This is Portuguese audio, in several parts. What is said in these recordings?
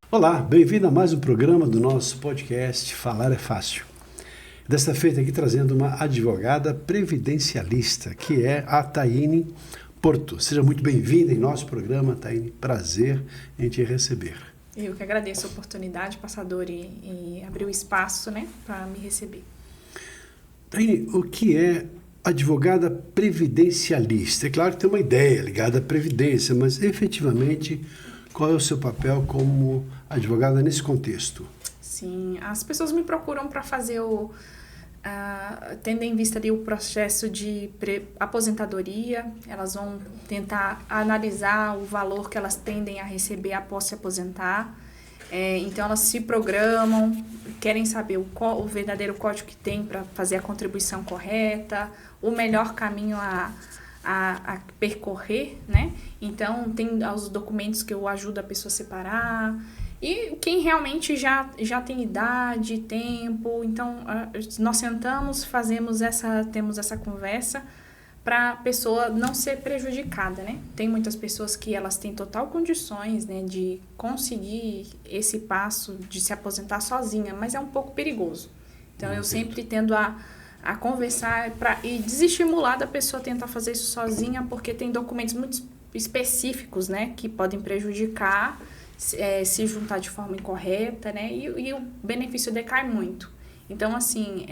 Olá, bem-vindo a mais um programa do nosso podcast Falar é Fácil. Desta feita aqui trazendo uma advogada previdencialista, que é a Taine Porto. Seja muito bem-vinda em nosso programa, Taine. Prazer em te receber. Eu que agradeço a oportunidade, passador, e abrir o espaço, para me receber. Taine, o que é advogada previdencialista? É claro que tem uma ideia ligada à previdência, mas efetivamente qual é o seu papel como advogada nesse contexto? Sim, as pessoas me procuram para fazer tendo em vista ali o processo de aposentadoria, elas vão tentar analisar o valor que elas tendem a receber após se aposentar. Então elas se programam, querem saber o verdadeiro código que tem para fazer a contribuição correta, o melhor caminho a percorrer, né? Então tem os documentos que eu ajudo a pessoa a separar. E quem realmente já tem idade, tempo, então nós sentamos, temos essa conversa para a pessoa não ser prejudicada, né? Tem muitas pessoas que elas têm total condições, né, de conseguir esse passo de se aposentar sozinha, mas é um pouco perigoso. Então eu sempre tendo a conversar e desestimular da pessoa tentar fazer isso sozinha, porque tem documentos muito específicos, né, que podem prejudicar se juntar de forma incorreta, né? E o benefício decai muito. Então, assim,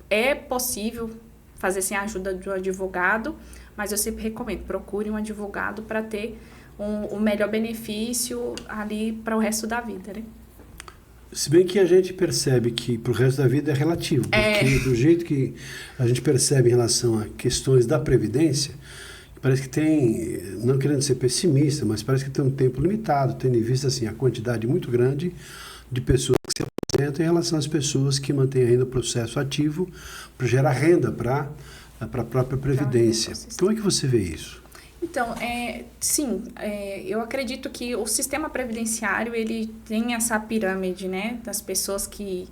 é possível fazer sem a ajuda do advogado, mas eu sempre recomendo, procure um advogado para ter o melhor benefício ali para o resto da vida, né? Se bem que a gente percebe que para o resto da vida é relativo, porque do jeito que a gente percebe em relação a questões da Previdência, parece que tem, não querendo ser pessimista, mas parece que tem um tempo limitado, tendo em vista assim, a quantidade muito grande de pessoas que se aposentam em relação às pessoas que mantêm ainda o processo ativo para gerar renda para a própria Previdência. Como é que você vê isso? Então, eu acredito que o sistema previdenciário, ele tem essa pirâmide, né, das pessoas que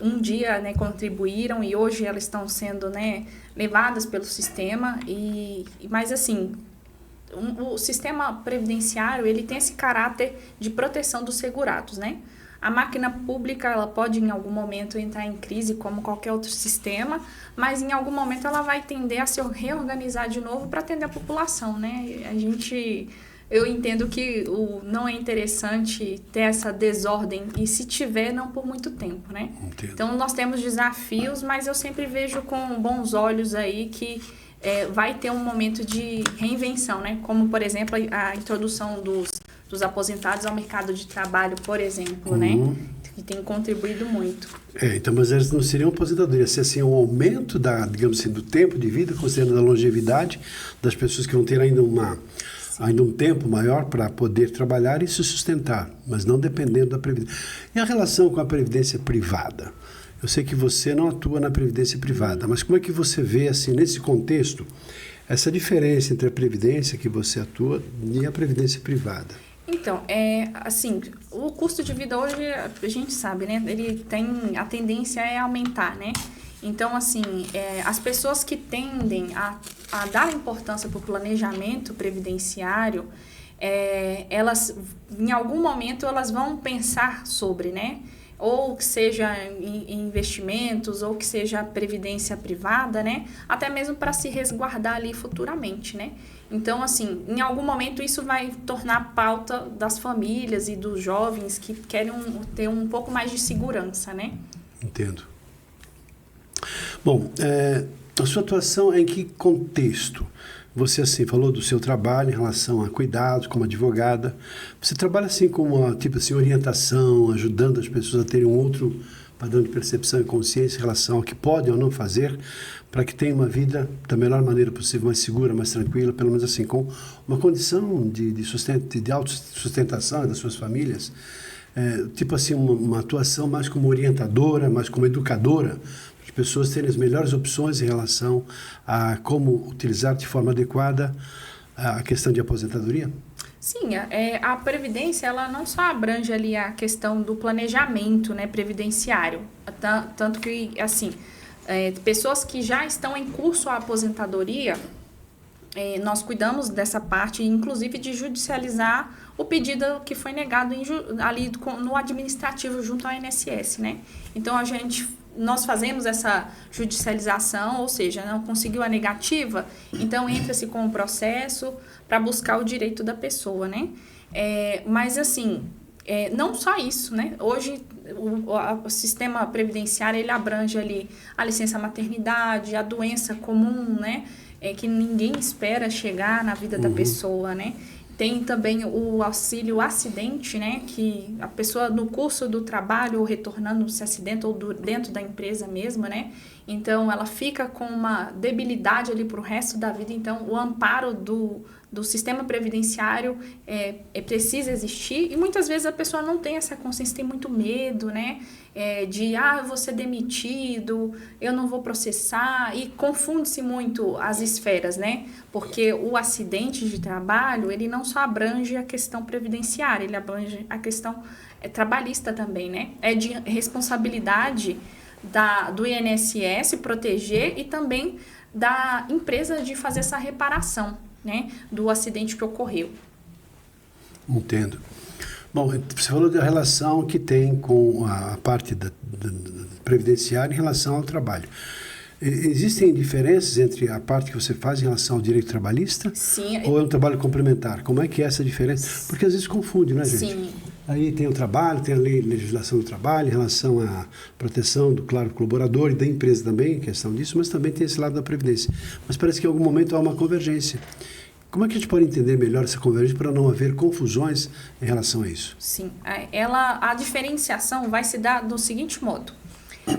um dia, né, contribuíram e hoje elas estão sendo, né, levadas pelo sistema mas assim, o sistema previdenciário, ele tem esse caráter de proteção dos segurados, né? A máquina pública, ela pode em algum momento entrar em crise como qualquer outro sistema, mas em algum momento ela vai tender a se reorganizar de novo para atender a população, né? Eu entendo que não é interessante ter essa desordem, e se tiver, não por muito tempo, né? Entendo. Então, nós temos desafios, mas eu sempre vejo com bons olhos aí que vai ter um momento de reinvenção, né? Como, por exemplo, a introdução dos aposentados ao mercado de trabalho, por exemplo, né? Que tem contribuído muito. Então, mas eles não seriam aposentadoria, se assim, um aumento digamos assim, do tempo de vida, considerando a longevidade das pessoas que vão ter ainda um tempo maior para poder trabalhar e se sustentar, mas não dependendo da Previdência. E a relação com a Previdência privada? Eu sei que você não atua na Previdência privada, mas como é que você vê, assim, nesse contexto, essa diferença entre a Previdência que você atua e a Previdência privada? Então, assim, o custo de vida hoje, a gente sabe, né? A tendência é aumentar, né? Então, assim, as pessoas que tendem a dar importância para o planejamento previdenciário, elas, em algum momento, elas vão pensar sobre, né? Ou que seja em investimentos, ou que seja previdência privada, né? Até mesmo para se resguardar ali futuramente, né? Então, assim, em algum momento isso vai tornar pauta das famílias e dos jovens que querem ter um pouco mais de segurança, né? Entendo. Bom, a sua atuação é em que contexto? Você, assim, falou do seu trabalho em relação a cuidados como advogada. Você trabalha, assim, com uma, tipo assim, orientação, ajudando as pessoas a terem um outro padrão de percepção e consciência em relação ao que podem ou não fazer para que tenham uma vida da melhor maneira possível, mais segura, mais tranquila, pelo menos assim, com uma condição de autossustentação das suas famílias. Tipo assim, uma atuação mais como orientadora, mais como educadora, as pessoas terem as melhores opções em relação a como utilizar de forma adequada a questão de aposentadoria? Sim, a Previdência, ela não só abrange ali a questão do planejamento, né, previdenciário, tanto que, assim, pessoas que já estão em curso à aposentadoria, nós cuidamos dessa parte, inclusive de judicializar o pedido que foi negado ali no administrativo junto ao INSS, né? Então, nós fazemos essa judicialização, ou seja, não conseguiu a negativa, então entra-se com o processo para buscar o direito da pessoa, né? Mas, assim, não só isso, né? Hoje, o sistema previdenciário, ele abrange ali a licença maternidade, a doença comum, né? Que ninguém espera chegar na vida da pessoa, né? Tem também o auxílio acidente, né? Que a pessoa no curso do trabalho ou retornando se acidenta ou dentro da empresa mesmo, né? Então, ela fica com uma debilidade ali para o resto da vida. Então, o amparo do sistema previdenciário precisa existir. E muitas vezes a pessoa não tem essa consciência, tem muito medo, né? Eu vou ser demitido, eu não vou processar. E confunde-se muito as esferas, né? Porque o acidente de trabalho, ele não só abrange a questão previdenciária, ele abrange a questão trabalhista também, né? É de responsabilidade do INSS proteger e também da empresa de fazer essa reparação, né, do acidente que ocorreu. Entendo. Bom, você falou da relação que tem com a parte da previdenciária em relação ao trabalho. Existem diferenças entre a parte que você faz em relação ao direito trabalhista? Sim. Ou é um trabalho complementar? Como é que é essa diferença? Porque às vezes confunde, né, gente? Sim. Aí tem o trabalho, tem a legislação do trabalho em relação à proteção do, claro, colaborador e da empresa também, questão disso, mas também tem esse lado da previdência. Mas parece que em algum momento há uma convergência. Como é que a gente pode entender melhor essa convergência para não haver confusões em relação a isso? Sim. A diferenciação vai se dar do seguinte modo.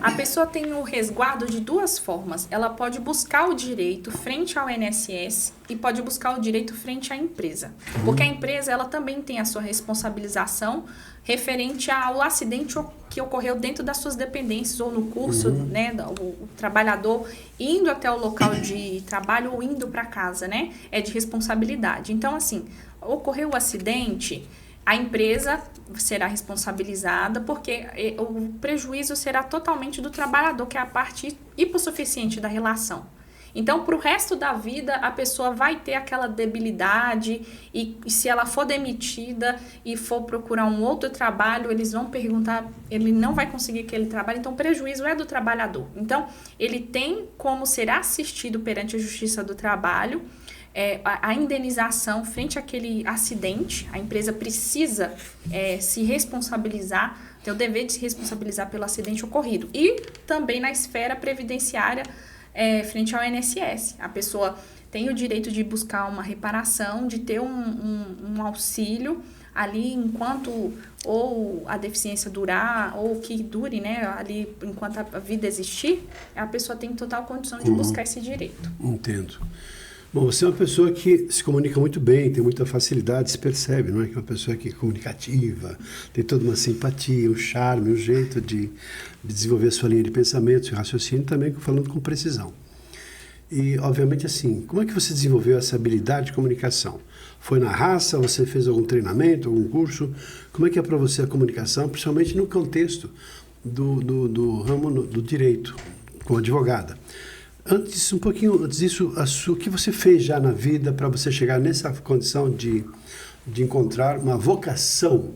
A pessoa tem o resguardo de duas formas. Ela pode buscar o direito frente ao INSS e pode buscar o direito frente à empresa. Porque a empresa, ela também tem a sua responsabilização referente ao acidente que ocorreu dentro das suas dependências ou no curso, né, o trabalhador indo até o local de trabalho ou indo para casa, né? É de responsabilidade. Então, assim, ocorreu o acidente, a empresa será responsabilizada porque o prejuízo será totalmente do trabalhador, que é a parte hipossuficiente da relação. Então, para o resto da vida, a pessoa vai ter aquela debilidade e se ela for demitida e for procurar um outro trabalho, eles vão perguntar, ele não vai conseguir aquele trabalho, então o prejuízo é do trabalhador. Então, ele tem como ser assistido perante a Justiça do Trabalho, a indenização frente àquele acidente. A empresa precisa se responsabilizar, tem o dever de se responsabilizar pelo acidente ocorrido. E também na esfera previdenciária, frente ao INSS. A pessoa tem o direito de buscar uma reparação, de ter um auxílio ali enquanto ou a deficiência durar, ou que dure, né, ali enquanto a vida existir, a pessoa tem total condição de buscar esse direito. Entendo. Bom, você é uma pessoa que se comunica muito bem, tem muita facilidade, se percebe, não é? Que é uma pessoa que é comunicativa, tem toda uma simpatia, um charme, um jeito de desenvolver a sua linha de pensamento, seu raciocínio, também falando com precisão. E, obviamente, assim, como é que você desenvolveu essa habilidade de comunicação? Foi na raça? Você fez algum treinamento, algum curso? Como é que é para você a comunicação, principalmente no contexto do ramo do direito, como advogada? Antes disso, o que você fez já na vida para você chegar nessa condição de encontrar uma vocação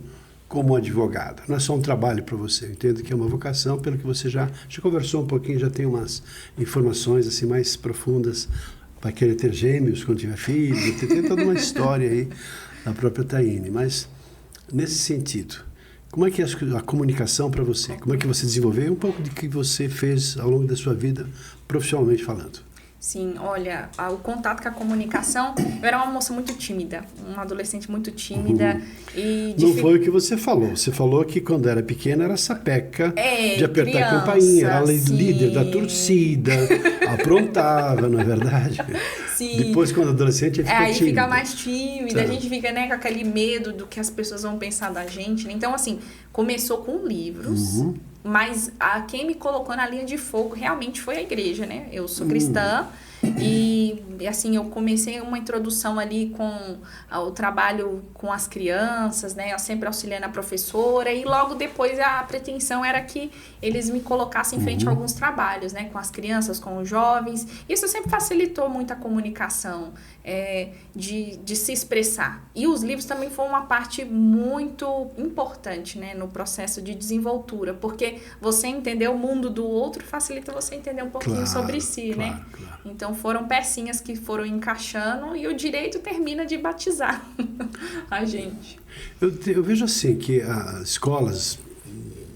como advogada? Não é só um trabalho para você, eu entendo que é uma vocação, pelo que você já conversou um pouquinho, já tem umas informações assim mais profundas, vai querer ter gêmeos quando tiver filho, tem toda uma história aí da própria Taine, mas nesse sentido, como é que é a comunicação para você? Como é que você desenvolveu um pouco de que você fez ao longo da sua vida, profissionalmente falando? Sim, olha, o contato com a comunicação, eu era uma moça muito tímida, uma adolescente muito tímida e... Não foi o que você falou. Você falou que quando era pequena era sapeca de apertar criança, a campainha, era sim. líder da torcida, aprontava, não é verdade? Sim. Depois, quando adolescente, fica aí tímida. fica mais tímida, Tá. a gente fica, né, com aquele medo do que as pessoas vão pensar da gente, né? Então, assim, começou com livros, mas quem me colocou na linha de fogo realmente foi a igreja, né? Eu sou cristã e E assim, eu comecei uma introdução ali com o trabalho com as crianças, né? Eu sempre auxiliando a professora, e logo depois a pretensão era que eles me colocassem em frente a alguns trabalhos, né? Com as crianças, com os jovens. Isso sempre facilitou muito a comunicação, de se expressar. E os livros também foram uma parte muito importante, né? No processo de desenvoltura, porque você entender o mundo do outro facilita você entender um pouquinho sobre si, né? Claro. Então foram pecinhas que foram encaixando e o direito termina de batizar a gente. Eu vejo assim que as escolas,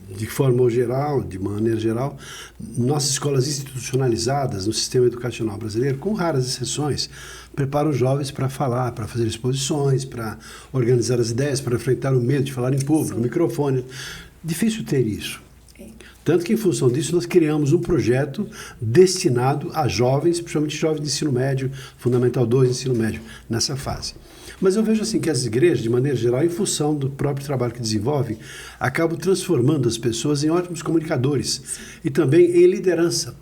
de forma geral, de maneira geral, nossas escolas institucionalizadas no sistema educacional brasileiro, com raras exceções, preparam os jovens para falar, para fazer exposições, para organizar as ideias, para enfrentar o medo de falar em público, microfone. Difícil ter isso. Tanto que, em função disso, nós criamos um projeto destinado a jovens, principalmente jovens de ensino médio, Fundamental 2, ensino médio, nessa fase. Mas eu vejo assim que as igrejas, de maneira geral, em função do próprio trabalho que desenvolvem, acabam transformando as pessoas em ótimos comunicadores e também em liderança.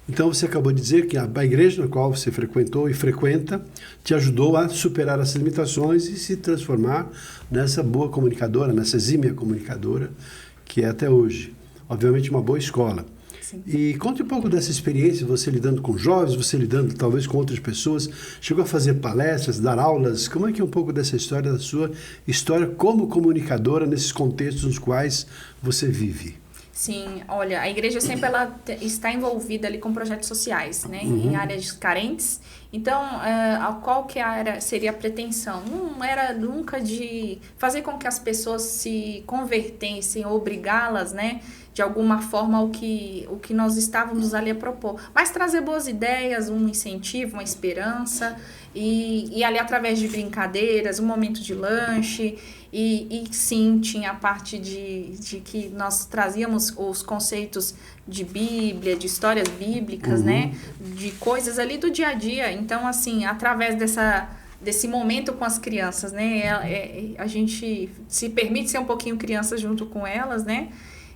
Então, você acabou de dizer que a igreja na qual você frequentou e frequenta te ajudou a superar essas limitações e se transformar nessa boa comunicadora, nessa exímia comunicadora que é até hoje. Obviamente, uma boa escola. Sim. E conte um pouco dessa experiência, você lidando com jovens, você lidando talvez com outras pessoas, chegou a fazer palestras, dar aulas, como é que é um pouco dessa história, da sua história como comunicadora nesses contextos nos quais você vive? Sim, olha, a igreja sempre está envolvida ali com projetos sociais, né, em áreas carentes. Então, qual que seria a pretensão? Não era nunca de fazer com que as pessoas se convertessem, obrigá-las, né, de alguma forma ao que nós estávamos ali a propor, mas trazer boas ideias, um incentivo, uma esperança, e ali através de brincadeiras, um momento de lanche, e sim, tinha a parte de que nós trazíamos os conceitos de Bíblia, de histórias bíblicas, né, de coisas ali do dia a dia. Então, assim, através desse momento com as crianças, né, a gente se permite ser um pouquinho criança junto com elas, né,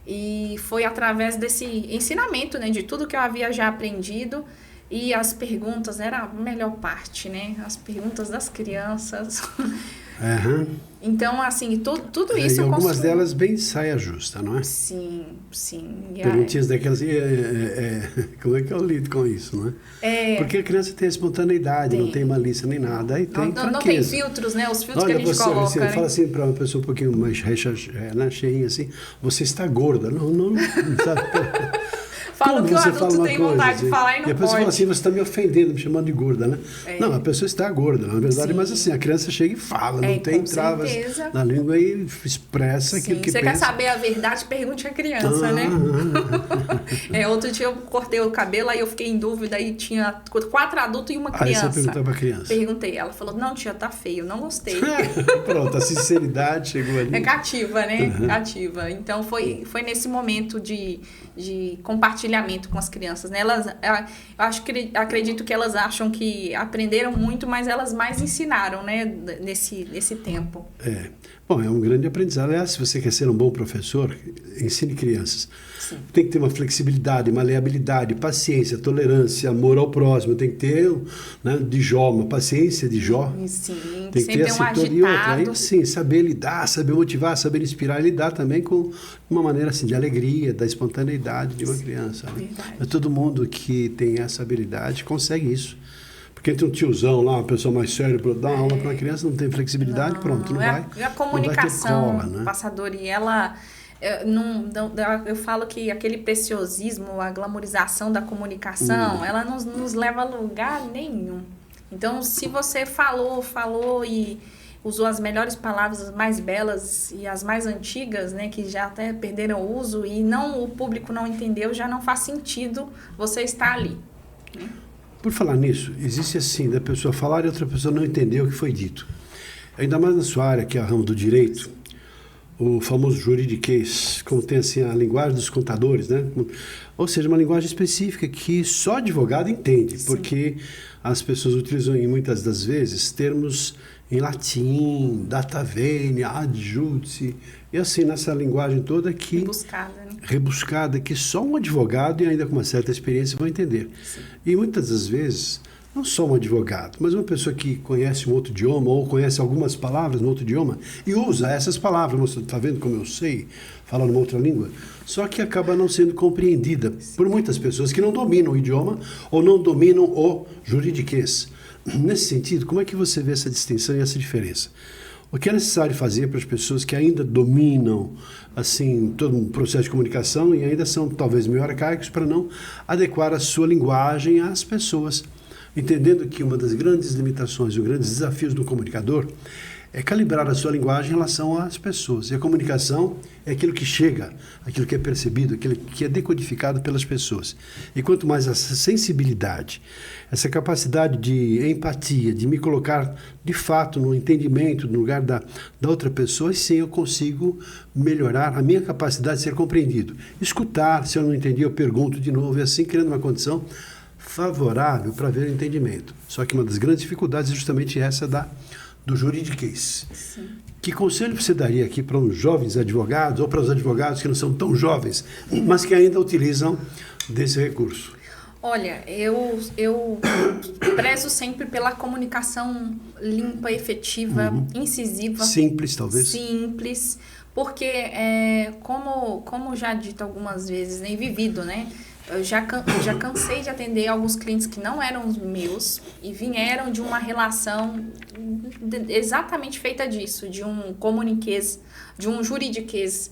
e foi através desse ensinamento, né, de tudo que eu havia já aprendido. E as perguntas era a melhor parte, né? As perguntas das crianças. Então, assim, tudo isso... E algumas delas bem saia justa, não é? Sim. Perguntinhas daquelas... como é que eu lido com isso, não é? Porque a criança tem a espontaneidade, não tem malícia nem nada. Aí tem não tem filtros, né? Os filtros que a gente coloca, você fala assim para uma pessoa um pouquinho mais cheinha assim, você está gorda. Não sabe? Fala o que o adulto tem vontade de falar e não pode. E a pessoa fala assim, você está me ofendendo, me chamando de gorda, né? Não, a pessoa está gorda, na verdade, mas assim, a criança chega e fala, não tem travas na língua e expressa aquilo que você pensa. Quer saber a verdade, pergunte à criança, né? Outro dia eu cortei o cabelo, aí eu fiquei em dúvida, aí tinha 4 adultos e uma criança. Aí você perguntou para a criança. Perguntei, ela falou, não tia, tá feio, não gostei. Pronto, a sinceridade chegou ali. É cativa, né? Cativa. Então foi nesse momento de compartilhamento com as crianças, né? Acredito que elas acham que aprenderam muito, mas elas mais ensinaram, né? Nesse tempo. Bom, é um grande aprendizado. Aliás, se você quer ser um bom professor, ensine crianças. Sim. Tem que ter uma flexibilidade, maleabilidade, paciência, tolerância, amor ao próximo. Tem que ter, né, de Jó, uma paciência de Jó. Sim, tem que ter essa e outra. Aí, sim, saber lidar, saber motivar, saber inspirar e lidar também com uma maneira assim, de alegria, da espontaneidade de uma criança. Né? Mas todo mundo que tem essa habilidade consegue isso. Porque entre um tiozão lá, uma pessoa mais séria, para dar uma aula para uma criança, não tem flexibilidade, pronto, não vai. A comunicação, não vai ter cola, né? passadora, e ela... Eu falo que aquele preciosismo, a glamorização da comunicação, ela não nos leva a lugar nenhum. Então, se você falou e usou as melhores palavras, as mais belas e as mais antigas, né, que já até perderam o uso e o público não entendeu, já não faz sentido você estar ali. Né? Por falar nisso, existe assim, da pessoa falar e outra pessoa não entender o que foi dito. Ainda mais na sua área, que é a ramo do direito, o famoso juridiquês, como tem assim a linguagem dos contadores, né? Ou seja, uma linguagem específica que só advogado entende, porque as pessoas utilizam muitas das vezes termos em latim, data venia, ad judice, e assim nessa linguagem toda que rebuscada, que só um advogado e ainda com uma certa experiência vão entender. Sim. E muitas das vezes não só um advogado, mas uma pessoa que conhece um outro idioma ou conhece algumas palavras no outro idioma e usa essas palavras. Você está vendo como eu sei falar numa outra língua? Só que acaba não sendo compreendida por muitas pessoas que não dominam o idioma ou não dominam o juridiquês. Nesse sentido, como é que você vê essa distinção e essa diferença? O que é necessário fazer para as pessoas que ainda dominam assim todo um processo de comunicação e ainda são talvez meio arcaicos para não adequar a sua linguagem às pessoas, entendendo que uma das grandes limitações e os grandes desafios do comunicador é calibrar a sua linguagem em relação às pessoas. E a comunicação é aquilo que chega, aquilo que é percebido, aquilo que é decodificado pelas pessoas. E quanto mais essa sensibilidade, essa capacidade de empatia, de me colocar de fato no entendimento, no lugar da outra pessoa, e sim eu consigo melhorar a minha capacidade de ser compreendido. Escutar, se eu não entendi, eu pergunto de novo, e assim criando uma condição favorável para ver o entendimento. Só que uma das grandes dificuldades é justamente essa do juridiquês. Sim. Que conselho você daria aqui para os jovens advogados ou para os advogados que não são tão jovens, mas que ainda utilizam desse recurso? Olha, eu prezo sempre pela comunicação limpa, efetiva, incisiva. Simples, talvez. Simples, porque como já dito algumas vezes, né, e vivido, né? Eu já cansei de atender alguns clientes que não eram os meus e vieram de uma relação exatamente feita disso, de um comuniquês, de um juridiquês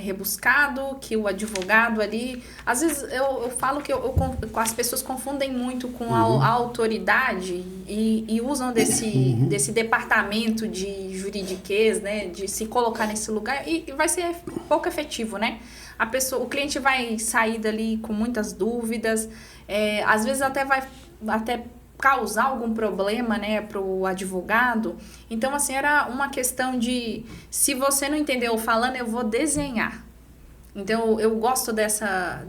rebuscado, que o advogado ali... Às vezes eu falo que as pessoas confundem muito com a autoridade e usam desse departamento de juridiquês, né, de se colocar nesse lugar e vai ser pouco efetivo, né? O cliente vai sair dali com muitas dúvidas, às vezes vai causar algum problema, né, para o advogado. Então, assim, era uma questão de, se você não entendeu falando, eu vou desenhar. Então, eu gosto dessa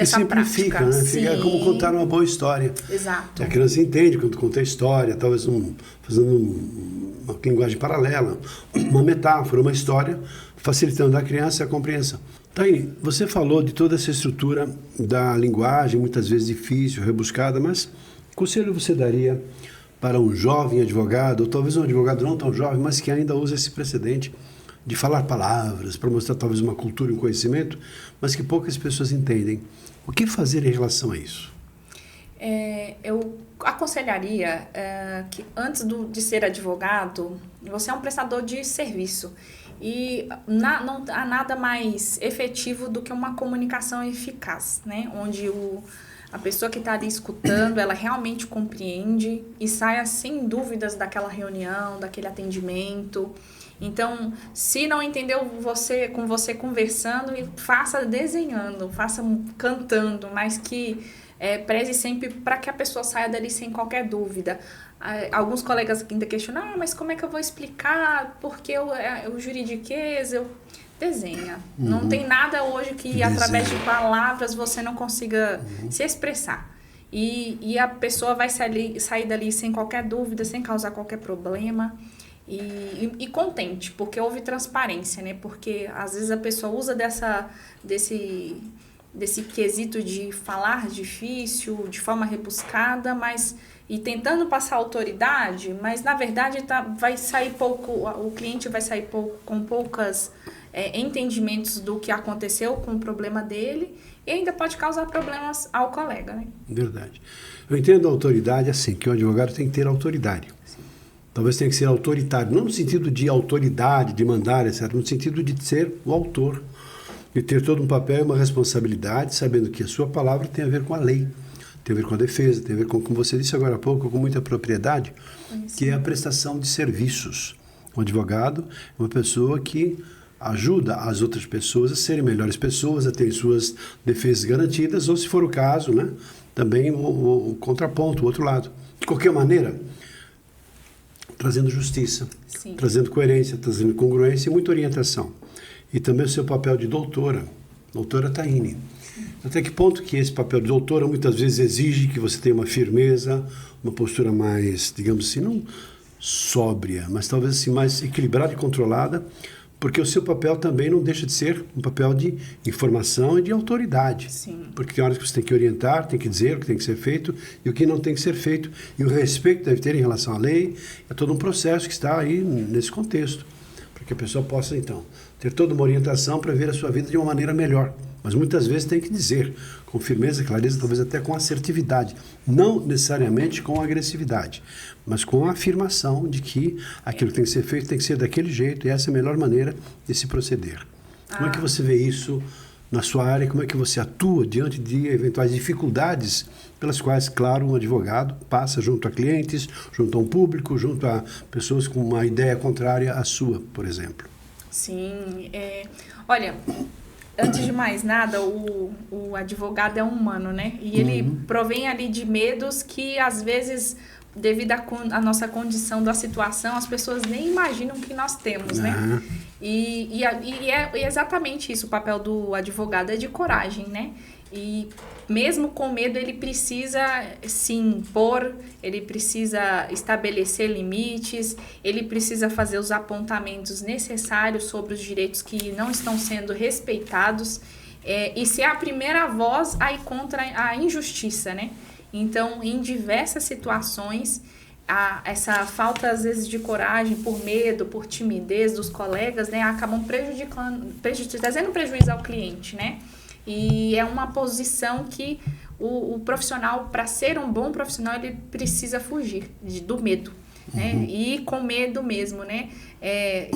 simplifica, prática. Né? Fica como contar uma boa história. Exato. A criança entende quando conta a história, talvez fazendo uma linguagem paralela, uma metáfora, uma história, facilitando a criança a compreensão. Taine, você falou de toda essa estrutura da linguagem, muitas vezes difícil, rebuscada, mas que conselho você daria para um jovem advogado, ou talvez um advogado não tão jovem, mas que ainda usa esse precedente de falar palavras, para mostrar talvez uma cultura e um conhecimento, mas que poucas pessoas entendem? O que fazer em relação a isso? Eu aconselharia que antes de ser advogado, você é um prestador de serviço. E não há nada mais efetivo do que uma comunicação eficaz, né? Onde a pessoa que está ali escutando, ela realmente compreende e saia sem dúvidas daquela reunião, daquele atendimento. Então, se não entendeu com você conversando, faça desenhando, faça cantando, mas que preze sempre para que a pessoa saia dali sem qualquer dúvida. Alguns colegas ainda questionam, mas como é que eu vou explicar? Porque o juridiquês, desenha. Não tem nada hoje que através de palavras você não consiga se expressar. E a pessoa vai sair dali sem qualquer dúvida, sem causar qualquer problema. E contente, porque houve transparência, né? Porque às vezes a pessoa usa desse quesito de falar difícil, de forma rebuscada, e tentando passar autoridade, mas na verdade vai sair pouco, o cliente vai sair com poucos entendimentos do que aconteceu com o problema dele e ainda pode causar problemas ao colega, né? Verdade. Eu entendo a autoridade assim, que o advogado tem que ter autoridade. Sim. Talvez tenha que ser autoritário, não no sentido de autoridade, de mandar, etc., no sentido de ser o autor, de ter todo um papel e uma responsabilidade, sabendo que a sua palavra tem a ver com a lei, tem a ver com a defesa, tem a ver com, como você disse agora há pouco, com muita propriedade, que é a prestação de serviços. O advogado é uma pessoa que ajuda as outras pessoas a serem melhores pessoas, a terem suas defesas garantidas, ou se for o caso, né, também o contraponto, o outro lado. De qualquer maneira, trazendo justiça, Sim. trazendo coerência, trazendo congruência e muita orientação. E também o seu papel de doutora Taine. Até que ponto que esse papel de doutora muitas vezes exige que você tenha uma firmeza, uma postura mais, digamos assim, não sóbria, mas talvez assim mais equilibrada e controlada Porque o seu papel também não deixa de ser um papel de informação e de autoridade. Sim. Porque tem horas que você tem que orientar, tem que dizer o que tem que ser feito e o que não tem que ser feito. E o respeito que deve ter em relação à lei é todo um processo que está aí nesse contexto. Para que a pessoa possa, então, ter toda uma orientação para ver a sua vida de uma maneira melhor. Mas muitas vezes tem que dizer, com firmeza, clareza, talvez até com assertividade. Não necessariamente com agressividade, mas com a afirmação de que aquilo que tem que ser feito tem que ser daquele jeito e essa é a melhor maneira de se proceder. Como é que você vê isso na sua área? Como é que você atua diante de eventuais dificuldades pelas quais, claro, um advogado passa junto a clientes, junto a um público, junto a pessoas com uma ideia contrária à sua, por exemplo? Sim. Olha... Antes de mais nada, o advogado é humano, né? E ele provém ali de medos que, às vezes, devido à nossa condição da situação, as pessoas nem imaginam que nós temos, né? E é exatamente isso, o papel do advogado é de coragem, né? E mesmo com medo, ele precisa se impor, ele precisa estabelecer limites, ele precisa fazer os apontamentos necessários sobre os direitos que não estão sendo respeitados e ser a primeira voz aí contra a injustiça, né? Então, em diversas situações, essa falta, às vezes, de coragem, por medo, por timidez dos colegas, né, acabam trazendo prejuízo ao cliente, né? E é uma posição que o profissional, para ser um bom profissional, ele precisa fugir do medo, né? E com medo mesmo, né?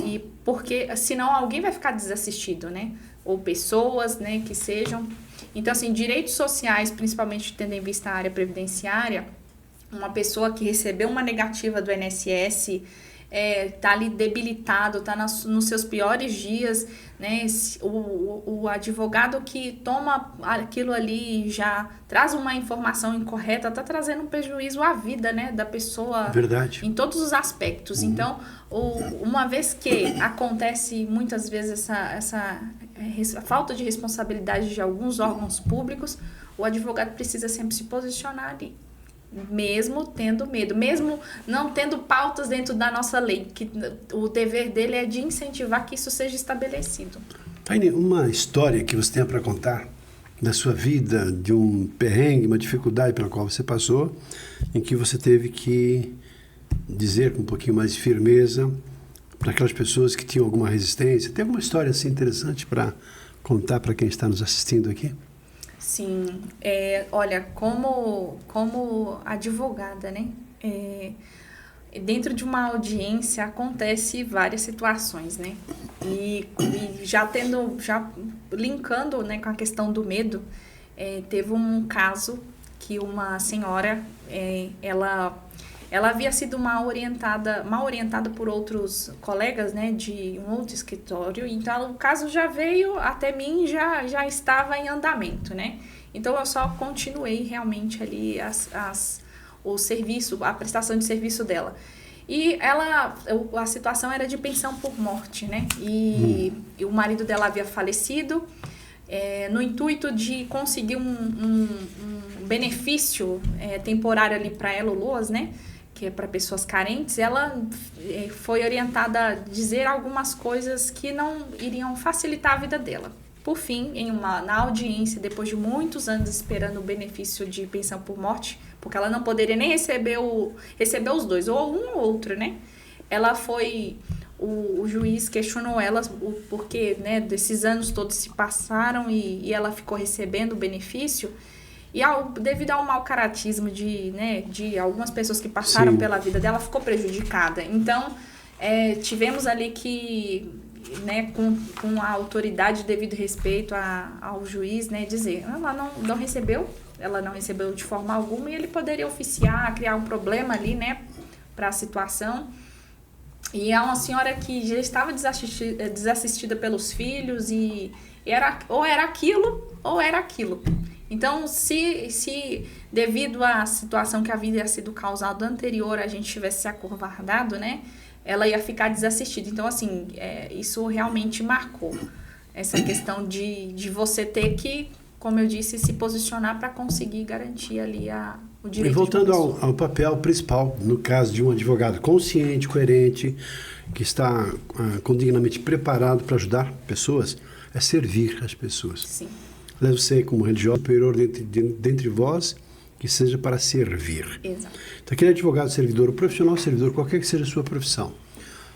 E porque senão alguém vai ficar desassistido, né? Ou pessoas, né, que sejam. Então, assim, direitos sociais, principalmente tendo em vista a área previdenciária, uma pessoa que recebeu uma negativa do INSS, tá ali debilitado, tá nos seus piores dias, né? O advogado que toma aquilo ali e já traz uma informação incorreta, tá trazendo um prejuízo à vida, né, da pessoa. Verdade. Em todos os aspectos. Então, uma vez que acontece muitas vezes essa falta de responsabilidade de alguns órgãos públicos, o advogado precisa sempre se posicionar ali. Mesmo tendo medo, mesmo não tendo pautas dentro da nossa lei, que o dever dele é de incentivar que isso seja estabelecido. Taine, uma história que você tenha para contar da sua vida, de um perrengue, uma dificuldade pela qual você passou, em que você teve que dizer com um pouquinho mais de firmeza para aquelas pessoas que tinham alguma resistência. Tem alguma história assim interessante para contar para quem está nos assistindo aqui? Sim, olha, como advogada, né, dentro de uma audiência acontece várias situações, né, e já linkando, né, com a questão do medo, teve um caso que uma senhora, ela havia sido mal orientada por outros colegas, né, de um outro escritório. Então, o caso já veio até mim, já estava em andamento, né? Então, eu só continuei realmente ali o serviço, a prestação de serviço dela. E a situação era de pensão por morte, né? E o marido dela havia falecido. No intuito de conseguir um benefício temporário ali para ela, o LOAS, né? Que é para pessoas carentes, ela foi orientada a dizer algumas coisas que não iriam facilitar a vida dela. Por fim, na audiência, depois de muitos anos esperando o benefício de pensão por morte, porque ela não poderia nem receber os dois, ou um ou outro, né? Ela foi... O juiz questionou ela o porquê, né, desses anos todos se passaram e ela ficou recebendo o benefício. E devido ao mau caratismo de algumas pessoas que passaram pela vida dela, ficou prejudicada. Então, tivemos ali que, né, com a autoridade devido respeito ao juiz, né, dizer, ela não recebeu de forma alguma e ele poderia oficiar, criar um problema ali, né, para a situação. E é uma senhora que já estava desassistida pelos filhos e ou era aquilo ou era aquilo. Então, se devido à situação que havia sido causada anterior, a gente tivesse se acovardado, né, ela ia ficar desassistida. Então, assim, isso realmente marcou essa questão de você ter que como eu disse, se posicionar para conseguir garantir ali o direito. E voltando ao papel principal, no caso de um advogado consciente, coerente, que está condignamente preparado para ajudar pessoas, é servir as pessoas. Sim. Deve ser como religioso superior dentre vós, que seja para servir. Exato. Então, aquele advogado servidor, o profissional servidor, qualquer que seja a sua profissão,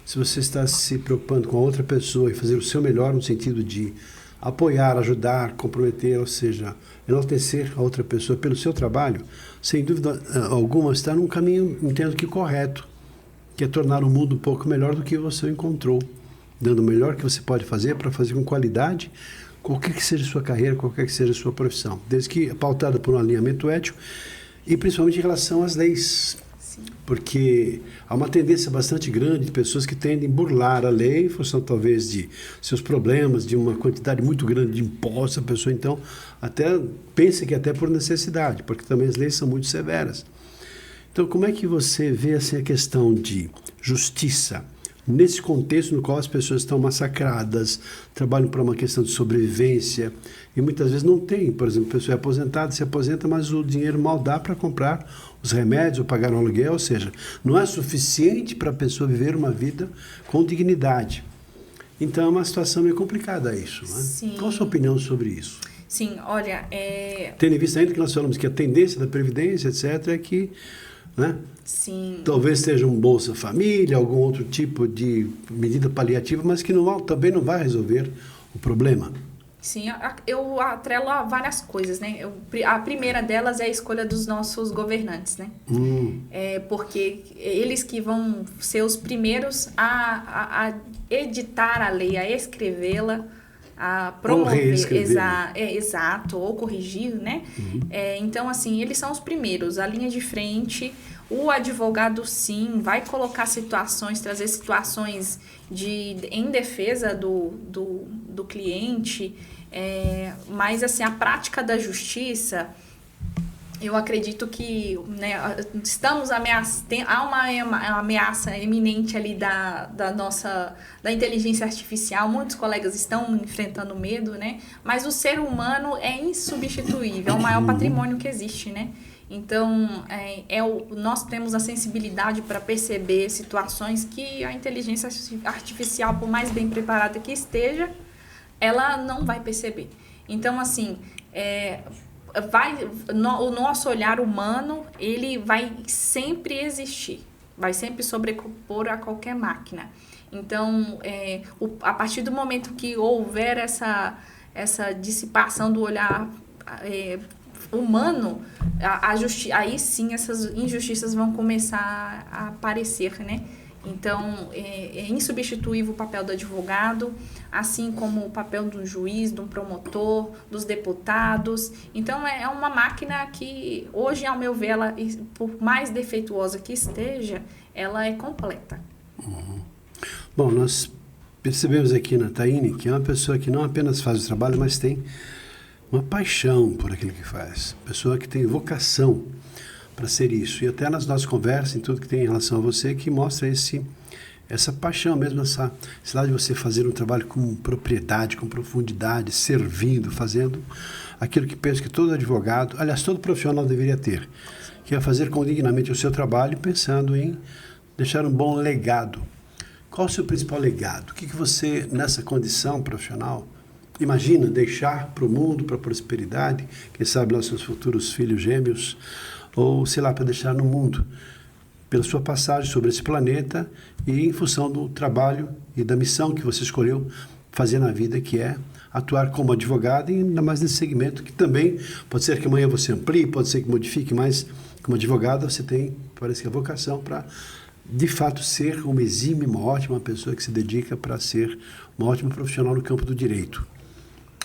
se você está se preocupando com a outra pessoa e fazer o seu melhor no sentido de apoiar, ajudar, comprometer, ou seja, enaltecer a outra pessoa pelo seu trabalho, sem dúvida alguma está num caminho, entendo que correto, que é tornar o mundo um pouco melhor do que você encontrou, dando o melhor que você pode fazer para fazer com qualidade, qualquer que seja a sua carreira, qualquer que seja a sua profissão, desde que pautada por um alinhamento ético e principalmente em relação às leis. Sim. Porque há uma tendência bastante grande de pessoas que tendem a burlar a lei em função talvez de seus problemas, de uma quantidade muito grande de impostos, a pessoa então até pensa que até por necessidade, porque também as leis são muito severas. Então, como é que você vê assim, a questão de justiça nesse contexto no qual as pessoas estão massacradas, trabalham para uma questão de sobrevivência e muitas vezes não tem, por exemplo, a pessoa é aposentada, se aposenta, mas o dinheiro mal dá para comprar os remédios ou pagar um aluguel, ou seja, não é suficiente para a pessoa viver uma vida com dignidade. Então é uma situação meio complicada isso, né? Sim. Qual a sua opinião sobre isso? Sim, olha, Tendo em vista ainda que nós falamos que a tendência da Previdência, etc., é que, né, sim. talvez seja um Bolsa Família, algum outro tipo de medida paliativa, mas que também não vai resolver o problema. Sim, eu atrelo a várias coisas, né? A primeira delas é a escolha dos nossos governantes, né? Porque eles que vão ser os primeiros a editar a lei, a escrevê-la, a promover, exato, ou corrigir, né? Então, assim, eles são os primeiros, a linha de frente. O advogado, sim, vai colocar situações, trazer situações em defesa do cliente, mas, assim, a prática da justiça, eu acredito que, né, estamos há uma ameaça iminente ali da inteligência artificial. Muitos colegas estão enfrentando medo, né? Mas o ser humano é insubstituível, é o maior patrimônio que existe, né? Então, nós temos a sensibilidade para perceber situações que a inteligência artificial, por mais bem preparada que esteja, ela não vai perceber. Então, assim, o nosso olhar humano, ele vai sempre existir, vai sempre sobrepor a qualquer máquina. Então, a partir do momento que houver essa dissipação do olhar humano, aí sim essas injustiças vão começar a aparecer, né? Então, é insubstituível o papel do advogado, assim como o papel do juiz, do promotor, dos deputados. Então, é uma máquina que, hoje, ao meu ver, ela, por mais defeituosa que esteja, ela é completa. Bom, nós percebemos aqui na Taine que é uma pessoa que não apenas faz o trabalho, mas tem uma paixão por aquilo que faz. Pessoa que tem vocação para ser isso. E até nas nossas conversas, em tudo que tem em relação a você, que mostra essa paixão mesmo, essa lado de você fazer um trabalho com propriedade, com profundidade, servindo, fazendo aquilo que penso que todo advogado, aliás, todo profissional deveria ter, que é fazer dignamente o seu trabalho, pensando em deixar um bom legado. Qual o seu principal legado? O que você, nessa condição profissional, imagina deixar para o mundo, para a prosperidade, quem sabe lá seus futuros filhos gêmeos, ou, sei lá, para deixar no mundo, pela sua passagem sobre esse planeta e em função do trabalho e da missão que você escolheu fazer na vida, que é atuar como advogado e ainda mais nesse segmento, que também pode ser que amanhã você amplie, pode ser que modifique, mas como advogado você tem, parece que a vocação para, de fato, ser uma exímia, uma ótima pessoa que se dedica para ser uma ótima profissional no campo do direito.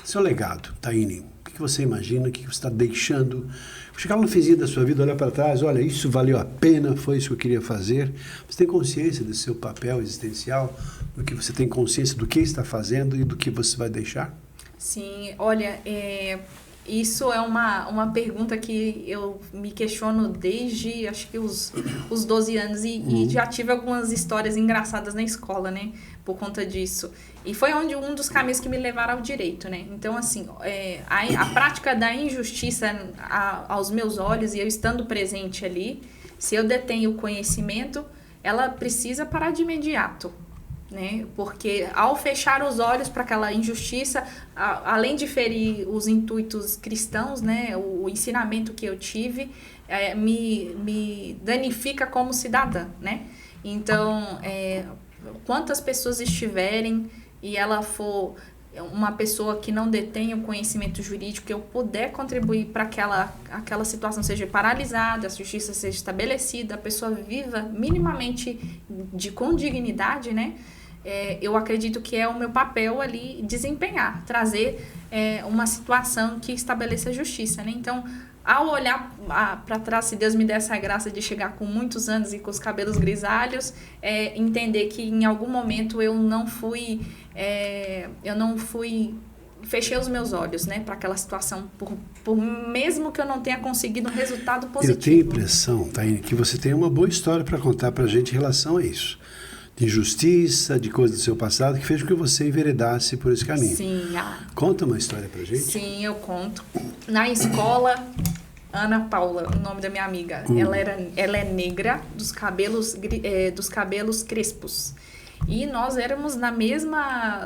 Seu legado, Taine, o que você imagina, o que você está deixando? Chegar no finzinho da sua vida, olhar para trás, olha, isso valeu a pena, foi isso que eu queria fazer. Você tem consciência do seu papel existencial, do que você tem consciência do que está fazendo e do que você vai deixar? Sim, olha, Isso é uma pergunta que eu me questiono desde, acho que os 12 anos. E já tive algumas histórias engraçadas na escola, né? Por conta disso. E foi um dos caminhos que me levaram ao direito, né? Então, assim, a prática da injustiça aos meus olhos, e eu estando presente ali, se eu detenho o conhecimento, ela precisa parar de imediato. Né? Porque ao fechar os olhos para aquela injustiça, além de ferir os intuitos cristãos, né, o ensinamento que eu tive me danifica como cidadã, né? Então, quantas pessoas estiverem e ela for uma pessoa que não detém o conhecimento jurídico, eu puder contribuir para aquela situação seja paralisada, a justiça seja estabelecida, a pessoa viva minimamente com dignidade, né? Eu acredito que é o meu papel ali desempenhar, trazer uma situação que estabeleça justiça, né? Então, ao olhar para trás, se Deus me der essa graça de chegar com muitos anos e com os cabelos grisalhos, entender que em algum momento eu não fui, fechei os meus olhos, né, para aquela situação, por mesmo que eu não tenha conseguido um resultado positivo. Eu tenho a impressão, Taine, que você tem uma boa história para contar para a gente em relação a isso. De injustiça, de coisas do seu passado, que fez com que você enveredasse por esse caminho. Sim. Conta uma história pra gente. Sim, eu conto. Na escola, Ana Paula, o nome da minha amiga, ela é negra, dos cabelos crespos. E nós éramos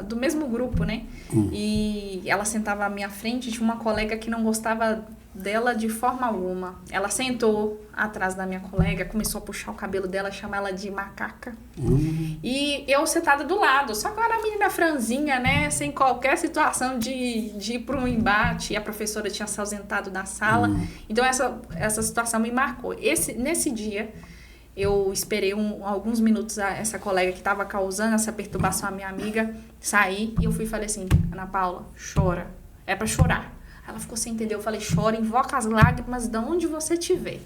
do mesmo grupo, né? E ela sentava à minha frente, tinha uma colega que não gostava dela de forma alguma. Ela sentou atrás da minha colega, começou a puxar o cabelo dela, chamar ela de macaca. E eu sentada do lado, só que eu era a menina franzinha, né? Sem qualquer situação de ir para um embate. E a professora tinha se ausentado da sala. Então essa situação me marcou. Nesse dia, eu esperei alguns minutos essa colega que estava causando essa perturbação à minha amiga sair. E eu fui e falei assim: Ana Paula, chora. É para chorar. Ela ficou sem entender. Eu falei: chora, invoca as lágrimas de onde você estiver.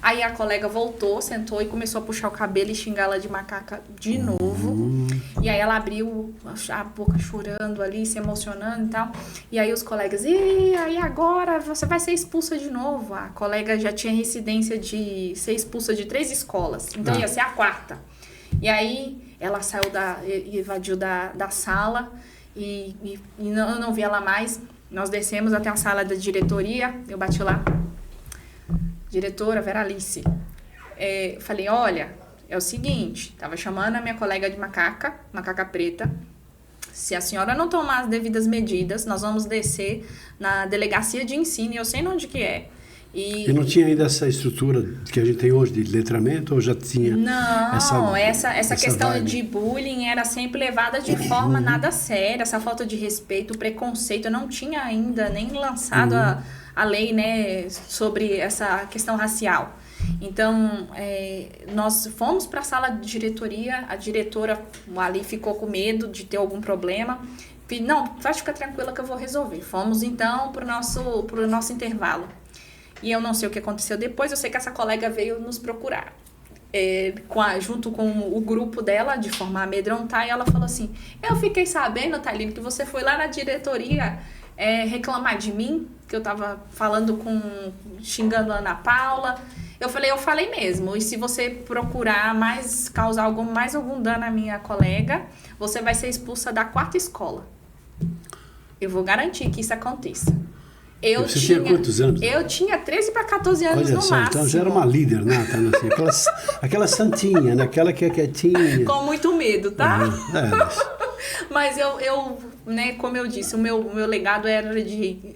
Aí a colega voltou, sentou e começou a puxar o cabelo e xingar ela de macaca de novo. E aí ela abriu a boca chorando ali, se emocionando e tal. E aí os colegas: e aí agora você vai ser expulsa de novo. A colega já tinha incidência de ser expulsa de 3 escolas. Então ia ser a 4ª. E aí ela saiu evadiu da sala e eu não vi ela mais. Nós descemos até a sala da diretoria, eu bati lá: diretora Vera Alice, falei: olha, é o seguinte, tava chamando a minha colega de macaca preta, se a senhora não tomar as devidas medidas, nós vamos descer na delegacia de ensino, e eu sei onde que é. E não tinha ainda essa estrutura que a gente tem hoje de letramento, ou já tinha? Não, essa questão vibe de bullying era sempre levada de forma nada séria, essa falta de respeito, o preconceito. Eu não tinha ainda nem lançado a lei, né, sobre essa questão racial. Então, nós fomos para a sala de diretoria, a diretora ali ficou com medo de ter algum problema. Não, pode ficar tranquila que eu vou resolver. Fomos então para o nosso intervalo. E eu não sei o que aconteceu depois, eu sei que essa colega veio nos procurar, junto com o grupo dela, de forma a amedrontar, e ela falou assim: eu fiquei sabendo, Thaline, que você foi lá na diretoria reclamar de mim, que eu tava xingando a Ana Paula. Eu falei mesmo, e se você procurar causar mais algum dano à minha colega, você vai ser expulsa da 4ª escola. Eu vou garantir que isso aconteça. Você tinha quantos anos? Eu tinha 13 para 14 anos. Olha no máximo. Então já era uma líder, né? Assim, aquela santinha, né? Aquela que é quietinha. Com muito medo, tá? Mas eu, né, como eu disse, o meu legado era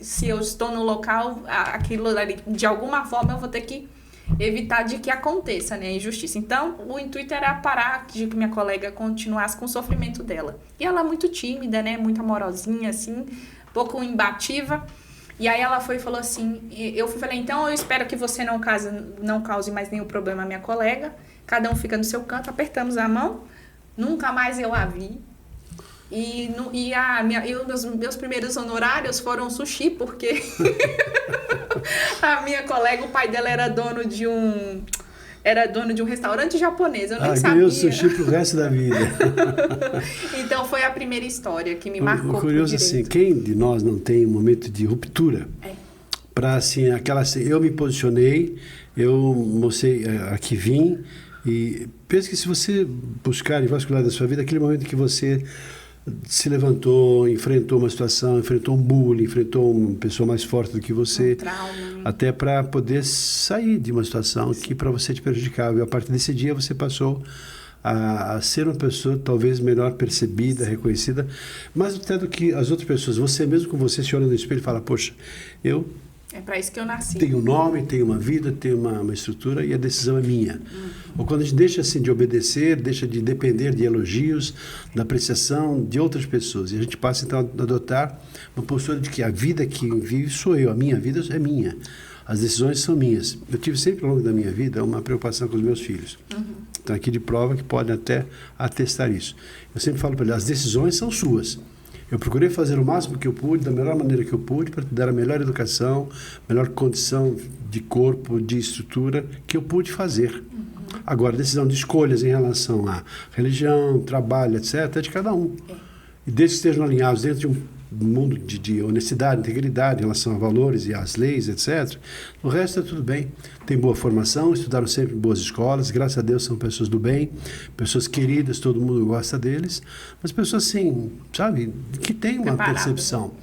se eu estou no local, aquilo ali, de alguma forma eu vou ter que evitar de que aconteça, né, a injustiça. Então, o intuito era parar de que minha colega continuasse com o sofrimento dela. E ela é muito tímida, né, muito amorosinha, assim, pouco imbativa. E aí ela foi e falou assim, falei: então eu espero que você não cause mais nenhum problema à minha colega. Cada um fica no seu canto, apertamos a mão. Nunca mais eu a vi. E os meus primeiros honorários foram sushi, porque a minha colega, o pai dela era dono de um restaurante japonês, eu nem sabia. Ganhou sushi pro resto da vida. Então foi a primeira história que me marcou. Curioso assim, quem de nós não tem um momento de ruptura para assim, eu me posicionei, eu mostrei, aqui vim, e penso que se você buscar e vasculhar da sua vida, aquele momento que você se levantou, enfrentou uma situação, enfrentou um bullying, enfrentou uma pessoa mais forte do que você, até para poder sair de uma situação que para você te prejudicava. E a partir desse dia você passou a ser uma pessoa talvez melhor percebida, reconhecida, mas até do que as outras pessoas. Você mesmo com você se olha no espelho e fala, poxa, é para isso que eu nasci. Tenho um nome, tenho uma vida, tenho uma estrutura e a decisão é minha. Ou quando a gente deixa assim de obedecer, deixa de depender de elogios, da apreciação de outras pessoas. E a gente passa então a adotar uma postura de que a vida que vive sou eu, a minha vida é minha. As decisões são minhas. Eu tive sempre ao longo da minha vida uma preocupação com os meus filhos. Então aqui de prova que podem até atestar isso. Eu sempre falo para eles, as decisões são suas. Eu procurei fazer o máximo que eu pude, da melhor maneira que eu pude, para te dar a melhor educação, melhor condição de corpo, de estrutura que eu pude fazer. Agora, a decisão de escolhas em relação à religião, trabalho, etc., é de cada um. E desde que estejam alinhados dentro de um mundo de honestidade, integridade em relação a valores e às leis, etc., o resto é tudo bem. Tem boa formação, estudaram sempre em boas escolas, graças a Deus são pessoas do bem, pessoas queridas, todo mundo gosta deles, mas pessoas assim, sabe, que têm uma percepção.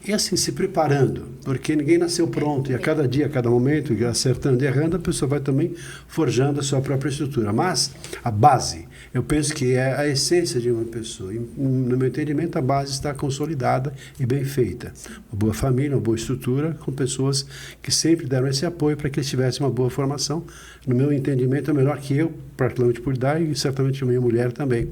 E assim, se preparando, porque ninguém nasceu pronto, e a cada dia, a cada momento, acertando e errando, a pessoa vai também forjando a sua própria estrutura. Mas a base, eu penso que é a essência de uma pessoa. E, no meu entendimento, a base está consolidada e bem feita. Uma boa família, uma boa estrutura, com pessoas que sempre deram esse apoio para que eles tivessem uma boa formação. No meu entendimento, é melhor que eu, particularmente por dar, e certamente a minha mulher também.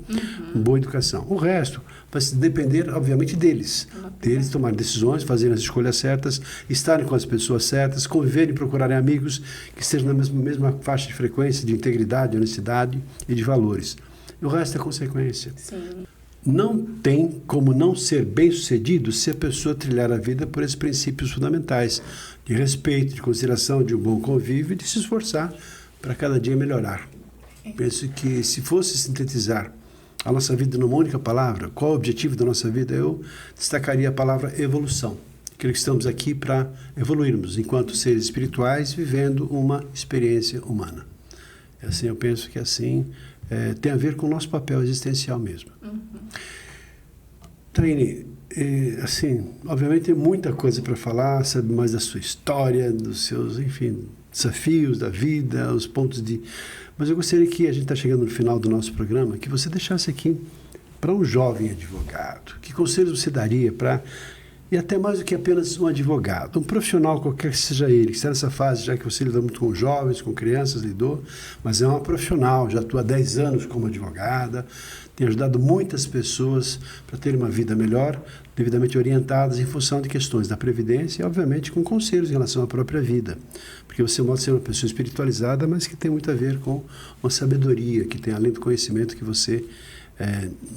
Uma boa educação. O resto vai depender, obviamente, deles. Deles tomarem decisões, fazerem as escolhas certas, estarem com as pessoas certas, conviverem, procurarem amigos que estejam na mesma faixa de frequência, de integridade, de honestidade e de valores. E o resto é consequência. Sim. Não tem como não ser bem-sucedido se a pessoa trilhar a vida por esses princípios fundamentais de respeito, de consideração, de um bom convívio e de se esforçar para cada dia melhorar. Penso que se fosse sintetizar a nossa vida numa única palavra, qual o objetivo da nossa vida, eu destacaria a palavra evolução. Aquilo que estamos aqui para evoluirmos enquanto seres espirituais, vivendo uma experiência humana. E assim, eu penso que assim tem a ver com o nosso papel existencial mesmo. Taine, assim, obviamente tem muita coisa para falar, sabe mais da sua história, dos seus, enfim, desafios da vida, os pontos de... Mas eu gostaria que, a gente está chegando no final do nosso programa, que você deixasse aqui para um jovem advogado, que conselhos você daria para, e até mais do que apenas um advogado, um profissional qualquer que seja ele, que está nessa fase, já que você lida muito com jovens, com crianças, lidou, mas é uma profissional, já atua há 10 anos como advogada, tem ajudado muitas pessoas para terem uma vida melhor, devidamente orientadas em função de questões da previdência e, obviamente, com conselhos em relação à própria vida. Porque você mostra ser uma pessoa espiritualizada, mas que tem muito a ver com uma sabedoria, que tem além do conhecimento que você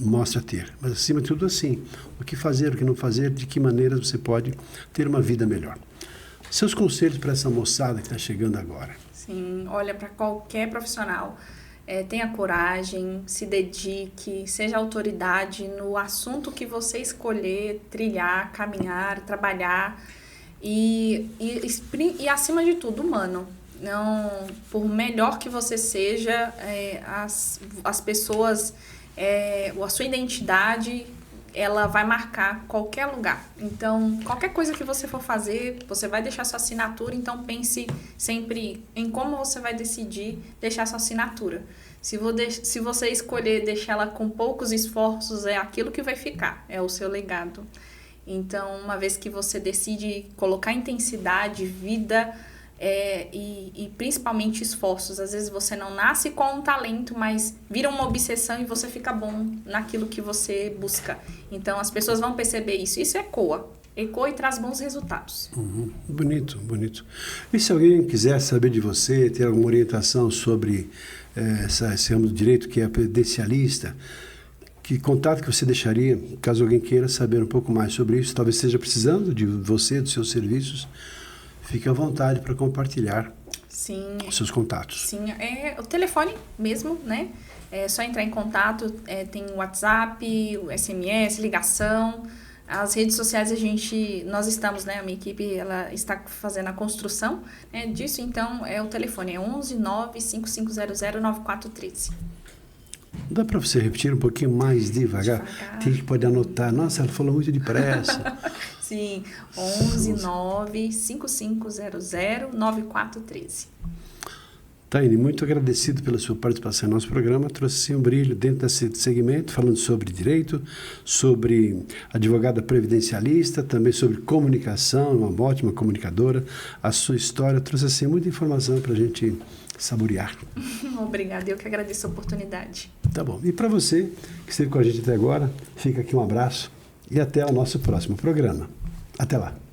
mostra ter. Mas, acima de tudo, assim, o que fazer, o que não fazer, de que maneiras você pode ter uma vida melhor. Seus conselhos para essa moçada que está chegando agora. Sim, olha, para qualquer profissional, tenha coragem, se dedique, seja autoridade no assunto que você escolher, trilhar, caminhar, trabalhar e acima de tudo, humano. Não, por melhor que você seja, as pessoas, a sua identidade, ela vai marcar qualquer lugar. Então, qualquer coisa que você for fazer, você vai deixar sua assinatura, então pense sempre em como você vai decidir deixar sua assinatura. Se você escolher deixar ela com poucos esforços, é aquilo que vai ficar, é o seu legado. Então, uma vez que você decide colocar intensidade, vida e principalmente esforços, às vezes você não nasce com um talento, mas vira uma obsessão e você fica bom naquilo que você busca. Então, as pessoas vão perceber isso. Isso ecoa e traz bons resultados. Bonito, bonito. E se alguém quiser saber de você, ter alguma orientação sobre esse ramo do direito, que é previdencialista, que contato que você deixaria, caso alguém queira saber um pouco mais sobre isso, talvez esteja precisando de você, dos seus serviços, fique à vontade para compartilhar os seus contatos. Sim, o telefone mesmo, né? É só entrar em contato, tem o WhatsApp, o SMS, ligação. As redes sociais nós estamos, né, a minha equipe, ela está fazendo a construção, né, disso, então o telefone é 11 95500 9413. Dá para você repetir um pouquinho mais devagar? Tem que pode anotar. Nossa, ela falou muito depressa. Sim, 11 95500 9413. Taine, muito agradecido pela sua participação no nosso programa. Trouxe um brilho dentro desse segmento, falando sobre direito, sobre advogada previdencialista, também sobre comunicação, uma ótima comunicadora. A sua história trouxe muita informação para a gente saborear. Obrigada, eu que agradeço a oportunidade. Tá bom. E para você que esteve com a gente até agora, fica aqui um abraço e até o nosso próximo programa. Até lá.